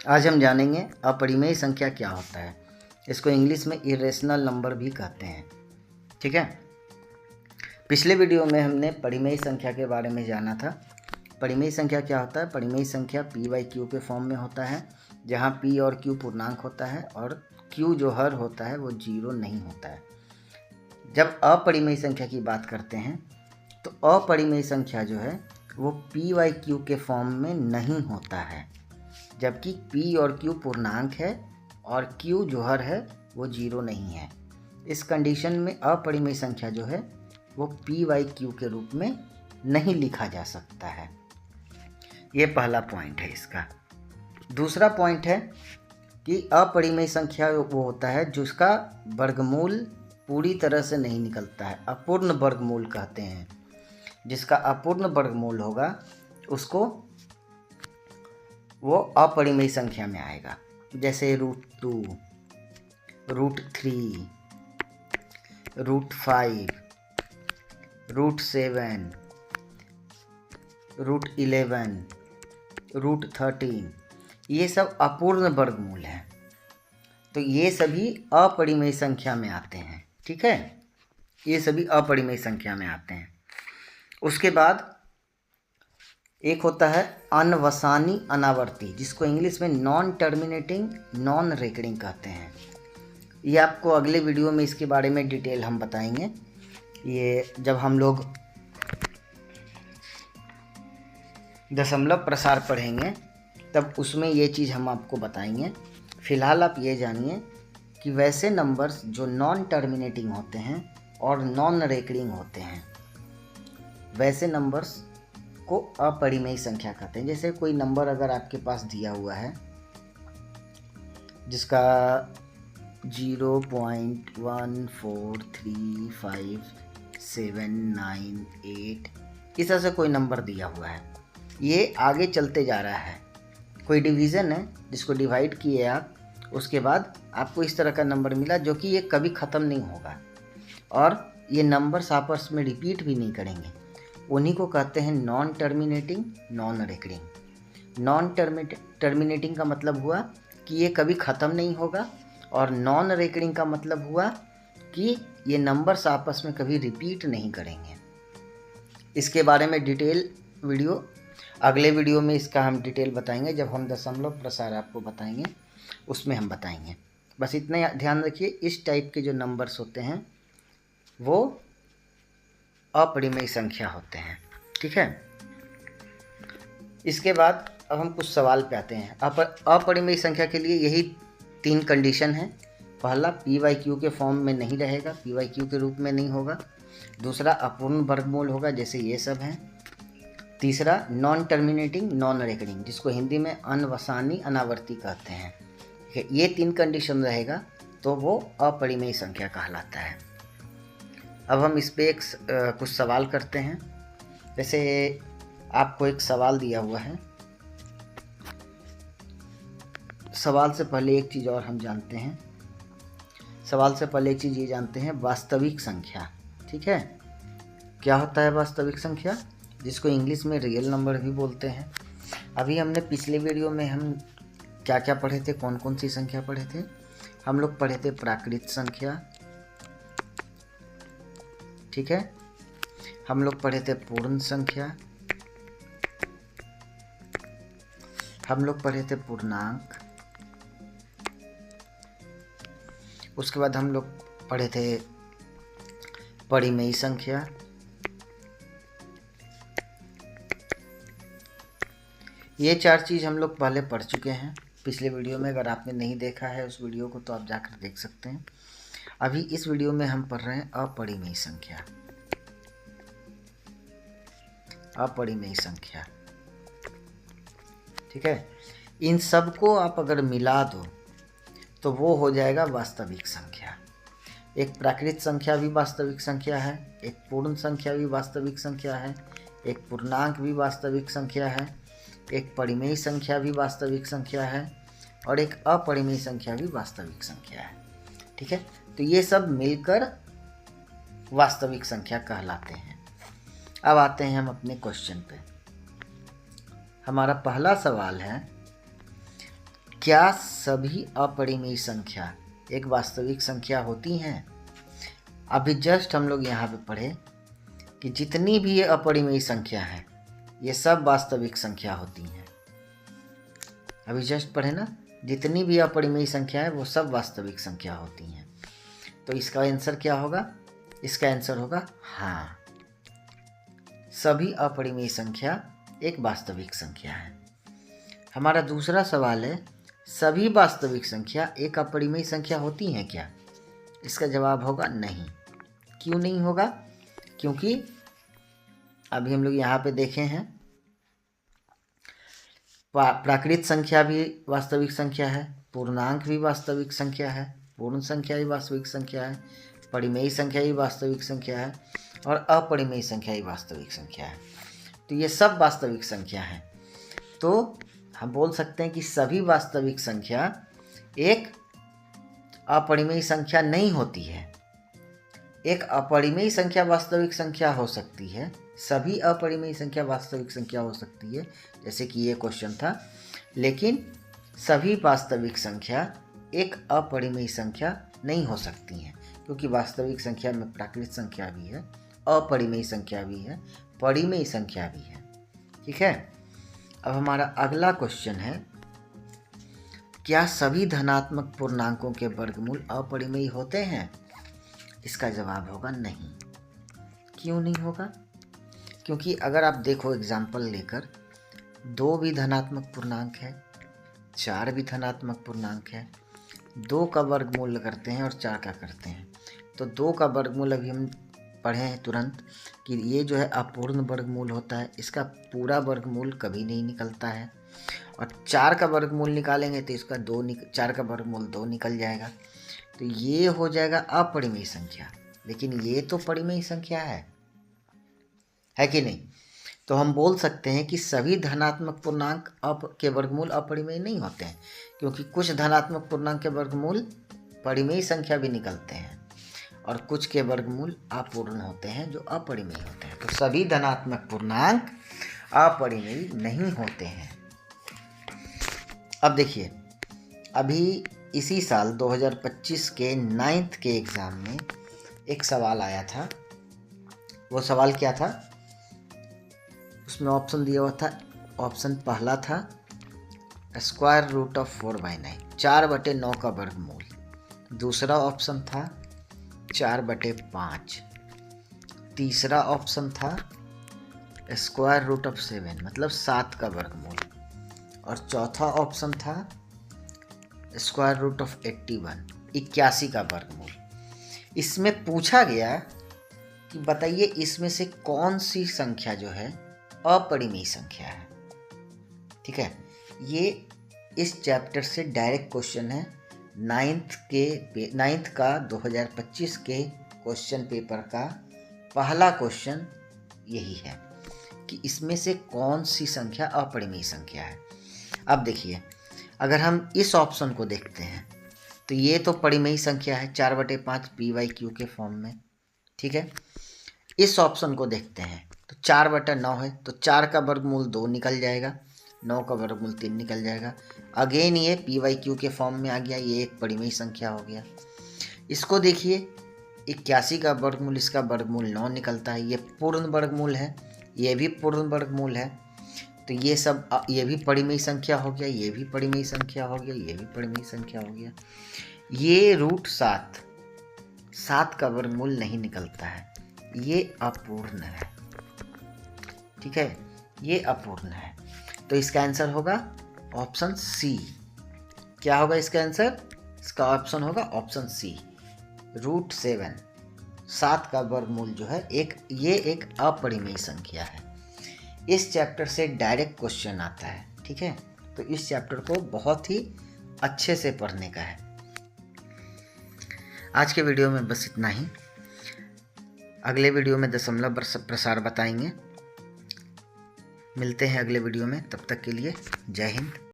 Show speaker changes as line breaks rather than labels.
आज हम जानेंगे अपरिमेय संख्या क्या होता है। इसको इंग्लिश में इरेशनल नंबर भी कहते हैं। ठीक है, पिछले वीडियो में हमने परिमेय संख्या के बारे में जाना था। परिमेय संख्या क्या होता है? परिमेय संख्या p/q के फॉर्म में होता है, जहाँ p और q पूर्णांक होता है और q जो हर होता है वो 0 नहीं होता है। जब अपरिमेय संख्या की बात करते हैं तो अपरिमेय संख्या जो है वो p/q के फॉर्म में नहीं होता है, जबकि p और q पूर्णांक है और q जोहर है वो 0 नहीं है। इस कंडीशन में अपरिमेय संख्या जो है वो p/q के रूप में नहीं लिखा जा सकता है। ये पहला पॉइंट है इसका। दूसरा पॉइंट है कि अपरिमेय संख्या वो होता है जिसका वर्गमूल पूरी तरह से नहीं निकलता है, अपूर्ण वर्गमूल कहते हैं। जिसका अपूर्ण वर्गमूल होगा उसको वो अपरिमेय संख्या में आएगा, जैसे √2, √3, √5, √7, √11, √13, ये सब अपूर्ण वर्गमूल हैं। तो ये सभी अपरिमेय संख्या में आते हैं। ठीक है, ये सभी अपरिमेय संख्या में आते हैं। उसके बाद एक होता है अनवसानी अनावर्ती, जिसको इंग्लिश में नॉन टर्मिनेटिंग नॉन रेकरिंग कहते हैं। ये आपको अगले वीडियो में इसके बारे में डिटेल हम बताएंगे। ये जब हम लोग दशमलव प्रसार पढ़ेंगे तब उसमें ये चीज़ हम आपको बताएंगे। फिलहाल आप ये जानिए कि वैसे नंबर्स जो नॉन टर्मिनेटिंग होते हैं और नॉन रेकरिंग होते हैं, वैसे नंबर्स को अपरिमेय संख्या कहते हैं। जैसे कोई नंबर अगर आपके पास दिया हुआ है जिसका 0.143579 इस तरह से कोई नंबर दिया हुआ है, ये आगे चलते जा रहा है। कोई डिवीज़न है जिसको डिवाइड किए आप, उसके बाद आपको इस तरह का नंबर मिला जो कि ये कभी ख़त्म नहीं होगा और ये नंबर्स आपस में रिपीट भी नहीं करेंगे। उन्हीं को कहते हैं non terminating non recurring. Non terminating का मतलब हुआ कि ये कभी ख़त्म नहीं होगा और नॉन रेकरिंग का मतलब हुआ कि ये नंबर्स आपस में कभी रिपीट नहीं करेंगे। इसके बारे में डिटेल वीडियो अगले वीडियो में इसका हम डिटेल बताएंगे। जब हम दशमलव प्रसार आपको बताएंगे उसमें हम बताएंगे। बस इतना ध्यान रखिए, इस टाइप के जो नंबर्स होते हैं वो अपरिमेय संख्या होते हैं। ठीक है, इसके बाद अब हम कुछ सवाल पे आते हैं। अपरिमेय संख्या के लिए यही 3 कंडीशन है। पहला, p/q के फॉर्म में नहीं रहेगा, p/q के रूप में नहीं होगा। दूसरा, अपूर्ण वर्गमूल होगा, जैसे ये सब हैं। तीसरा, नॉन टर्मिनेटिंग नॉन रेकरिंग, जिसको हिंदी में अनवसानी अनावर्ती कहते हैं। ये 3 कंडीशन रहेगा तो वो अपरिमेय संख्या कहलाता है। अब हम इस पे कुछ सवाल करते हैं। जैसे आपको एक सवाल दिया हुआ है। सवाल से पहले एक चीज़ और हम जानते हैं। सवाल से पहले एक चीज़ ये जानते हैं, वास्तविक संख्या। ठीक है, क्या होता है वास्तविक संख्या? जिसको इंग्लिश में रियल नंबर भी बोलते हैं। अभी हमने पिछले वीडियो में हम क्या क्या पढ़े थे, कौन कौन सी संख्या पढ़े थे? हम लोग पढ़े थे प्राकृत संख्या। ठीक है, हम लोग पढ़े थे पूर्ण संख्या, हम लोग पढ़े थे पूर्णांक, उसके बाद हम लोग पढ़े थे परिमेय संख्या, ये 4 चीज़ हम लोग पहले पढ़ चुके हैं पिछले वीडियो में। अगर आपने नहीं देखा है उस वीडियो को तो आप जाकर देख सकते हैं। अभी इस वीडियो में हम पढ़ रहे हैं अपरिमेय संख्या। अपरिमेय संख्या, ठीक है। इन सब को आप अगर मिला दो तो वो हो जाएगा वास्तविक संख्या। एक प्राकृत संख्या भी वास्तविक संख्या है, एक पूर्ण संख्या भी वास्तविक संख्या है, एक पूर्णांक भी वास्तविक संख्या है, एक परिमेय संख्या भी वास्तविक संख्या है और एक अपरिमेय संख्या भी वास्तविक संख्या है। ठीक है, तो ये सब मिलकर वास्तविक संख्या कहलाते हैं। अब आते हैं हम अपने क्वेश्चन पे। हमारा पहला सवाल है क्या सभी अपरिमेय संख्या एक वास्तविक संख्या होती हैं? अभी जस्ट हम लोग यहाँ पे पढ़े कि जितनी भी ये अपरिमेय संख्या है ये सब वास्तविक संख्या होती हैं। अभी जस्ट पढ़े ना, जितनी भी अपरिमेय संख्या है वो सब वास्तविक संख्या होती हैं। तो इसका आंसर क्या होगा? इसका आंसर होगा हाँ, सभी अपरिमेय संख्या एक वास्तविक संख्या है। हमारा दूसरा सवाल है, सभी वास्तविक संख्या एक अपरिमेय संख्या होती हैं क्या? इसका जवाब होगा नहीं। क्यों नहीं होगा? क्योंकि अभी हम लोग यहाँ पे देखे हैं, प्राकृत संख्या भी वास्तविक संख्या है, पूर्णांक भी वास्तविक संख्या है, पूर्ण संख्या भी वास्तविक संख्या है, परिमेय संख्या भी वास्तविक संख्या है और अपरिमेय संख्या भी वास्तविक संख्या है। तो ये सब वास्तविक संख्या हैं। तो हम बोल सकते हैं कि सभी वास्तविक संख्या एक अपरिमेय संख्या नहीं होती है। एक अपरिमेय संख्या वास्तविक संख्या हो सकती है, सभी अपरिमेय संख्या वास्तविक संख्या हो सकती है, जैसे कि ये क्वेश्चन था। लेकिन सभी वास्तविक संख्या एक अपरिमेय संख्या नहीं हो सकती हैं, क्योंकि वास्तविक संख्या में प्राकृत संख्या भी है, अपरिमेय संख्या भी है, परिमेय संख्या भी है। ठीक है। अब हमारा अगला क्वेश्चन है, क्या सभी धनात्मक पूर्णांकों के वर्गमूल अपरिमेय होते हैं? इसका जवाब होगा नहीं। क्यों नहीं होगा? क्योंकि अगर आप देखो एग्जाम्पल लेकर, 2 भी धनात्मक पूर्णांक है, 4 भी धनात्मक पूर्णांक है, 2 का वर्गमूल करते हैं और 4 का करते हैं। तो 2 का वर्गमूल अभी हम पढ़े हैं तुरंत कि ये जो है अपूर्ण वर्गमूल होता है, इसका पूरा वर्गमूल कभी नहीं निकलता है। और 4 का वर्गमूल निकालेंगे तो इसका 4 का वर्गमूल 2 निकल जाएगा। तो ये हो जाएगा अपरिमेय संख्या, लेकिन ये तो परिमेय संख्या है कि नहीं? तो हम बोल सकते हैं कि सभी धनात्मक पूर्णांक के वर्गमूल अपरिमेय नहीं होते हैं, क्योंकि कुछ धनात्मक पूर्णांक के वर्गमूल परिमेय संख्या भी निकलते हैं और कुछ के वर्गमूल अपूर्ण होते हैं जो अपरिमेय होते हैं। तो सभी धनात्मक पूर्णांक अपरिमेय नहीं होते हैं। अब देखिए, अभी इसी साल 2025 के 9th के एग्ज़ाम में एक सवाल आया था। वो सवाल क्या था? उसमें ऑप्शन दिया हुआ था। ऑप्शन पहला था स्क्वायर रूट ऑफ 4/9, 4/9 का वर्गमूल। दूसरा ऑप्शन था 4/5। तीसरा ऑप्शन था स्क्वायर रूट ऑफ 7, मतलब 7 का वर्गमूल। और चौथा ऑप्शन था स्क्वायर रूट ऑफ 81 का वर्गमूल। इसमें पूछा गया कि बताइए इसमें से कौन सी संख्या जो है अपरिमेय संख्या है। ठीक है, ये इस चैप्टर से डायरेक्ट क्वेश्चन है। 9th का 2025 के क्वेश्चन पेपर का पहला क्वेश्चन यही है कि इसमें से कौन सी संख्या अपरिमेय संख्या है। अब देखिए, अगर हम इस ऑप्शन को देखते हैं तो ये तो परिमेय संख्या है, 4/5 PYQ के फॉर्म में। ठीक है। इस ऑप्शन को देखते हैं तो 4/9 है, तो 4 का वर्गमूल 2 निकल जाएगा, 9 का वर्गमूल 3 निकल जाएगा। अगेन ये PYQ के फॉर्म में आ गया, ये एक परिमेय संख्या हो गया। इसको देखिए, 81 का वर्गमूल, इसका वर्गमूल 9 निकलता है, ये पूर्ण वर्गमूल है, ये भी पूर्ण वर्गमूल है। तो ये सब, ये भी परिमेय संख्या हो गया, ये भी परिमेय संख्या हो गया, ये भी परिमेय संख्या हो गया। ये √7 का वर्गमूल नहीं निकलता है, ये अपूर्ण है। ठीक है, ये अपूर्ण है। तो इसका आंसर होगा ऑप्शन सी। क्या होगा इसका आंसर? इसका ऑप्शन होगा ऑप्शन सी, √7, 7 का वर्गमूल जो है ये एक अपरिमेय संख्या है। इस चैप्टर से डायरेक्ट क्वेश्चन आता है। ठीक है, तो इस चैप्टर को बहुत ही अच्छे से पढ़ने का है। आज के वीडियो में बस इतना ही। अगले वीडियो में दशमलव प्रसार बताएंगे। मिलते हैं अगले वीडियो में, तब तक के लिए जय हिंद।